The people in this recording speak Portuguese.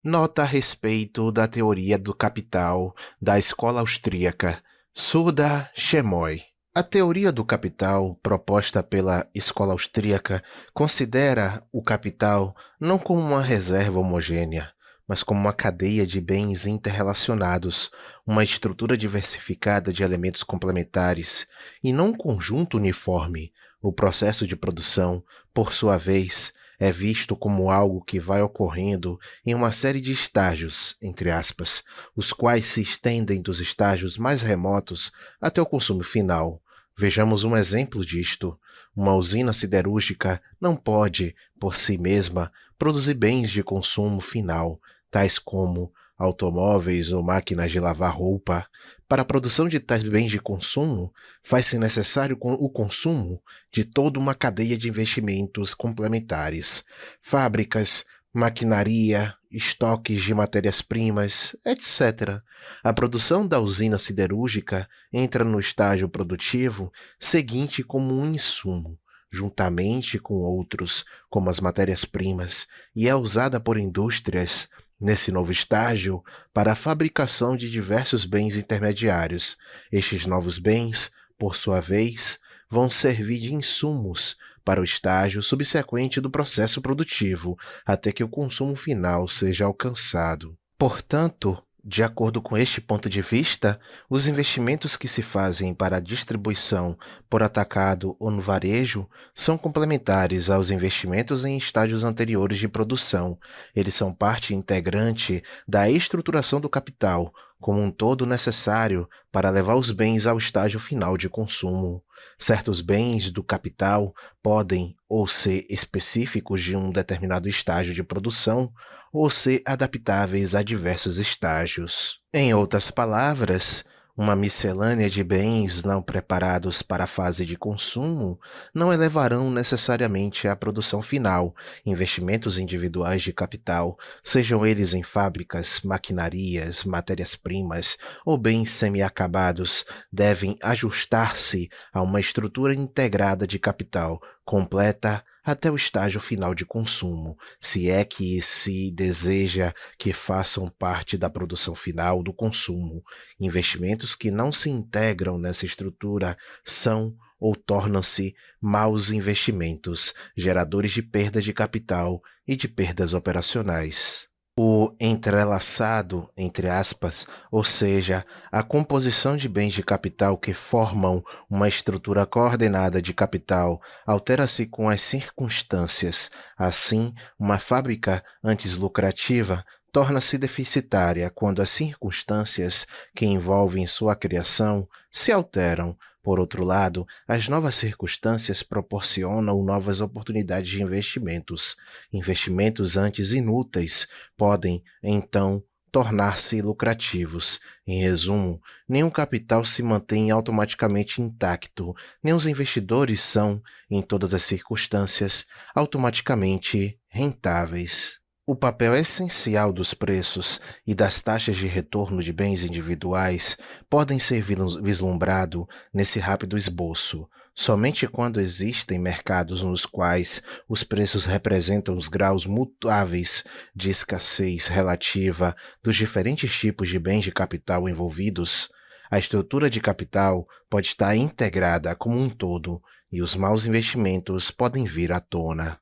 Nota a respeito da teoria do capital da escola austríaca Suda Shemoy. A teoria do capital proposta pela escola austríaca considera o capital não como uma reserva homogênea, mas como uma cadeia de bens interrelacionados, uma estrutura diversificada de elementos complementares e não um conjunto uniforme. O processo de produção, por sua vez, é visto como algo que vai ocorrendo em uma série de estágios, entre aspas, os quais se estendem dos estágios mais remotos até o consumo final. Vejamos um exemplo disto. Uma usina siderúrgica não pode, por si mesma, produzir bens de consumo final, tais como automóveis ou máquinas de lavar roupa. Para a produção de tais bens de consumo, faz-se necessário o consumo de toda uma cadeia de investimentos complementares, fábricas, maquinaria, estoques de matérias-primas, etc. A produção da usina siderúrgica entra no estágio produtivo seguinte como um insumo, juntamente com outros, como as matérias-primas, e é usada por indústrias nesse novo estágio para a fabricação de diversos bens intermediários. Estes novos bens, por sua vez, vão servir de insumos para o estágio subsequente do processo produtivo, até que o consumo final seja alcançado. Portanto, de acordo com este ponto de vista, os investimentos que se fazem para a distribuição por atacado ou no varejo são complementares aos investimentos em estágios anteriores de produção. Eles são parte integrante da estruturação do capital, como um todo necessário para levar os bens ao estágio final de consumo. Certos bens do capital podem ou ser específicos de um determinado estágio de produção ou ser adaptáveis a diversos estágios. Em outras palavras, uma miscelânea de bens não preparados para a fase de consumo não elevarão necessariamente à produção final. Investimentos individuais de capital, sejam eles em fábricas, maquinarias, matérias-primas ou bens semi-acabados, devem ajustar-se a uma estrutura integrada de capital, completa até o estágio final de consumo, se é que se deseja que façam parte da produção final do consumo. Investimentos que não se integram nessa estrutura são ou tornam-se maus investimentos, geradores de perda de capital e de perdas operacionais. O entrelaçado, entre aspas, ou seja, a composição de bens de capital que formam uma estrutura coordenada de capital, altera-se com as circunstâncias. Assim, uma fábrica antes lucrativa torna-se deficitária quando as circunstâncias que envolvem sua criação se alteram. Por outro lado, as novas circunstâncias proporcionam novas oportunidades de investimentos. Investimentos antes inúteis podem, então, tornar-se lucrativos. Em resumo, nenhum capital se mantém automaticamente intacto, nem os investidores são, em todas as circunstâncias, automaticamente rentáveis. O papel essencial dos preços e das taxas de retorno de bens individuais podem ser vislumbrado nesse rápido esboço. Somente quando existem mercados nos quais os preços representam os graus mutáveis de escassez relativa dos diferentes tipos de bens de capital envolvidos, a estrutura de capital pode estar integrada como um todo e os maus investimentos podem vir à tona.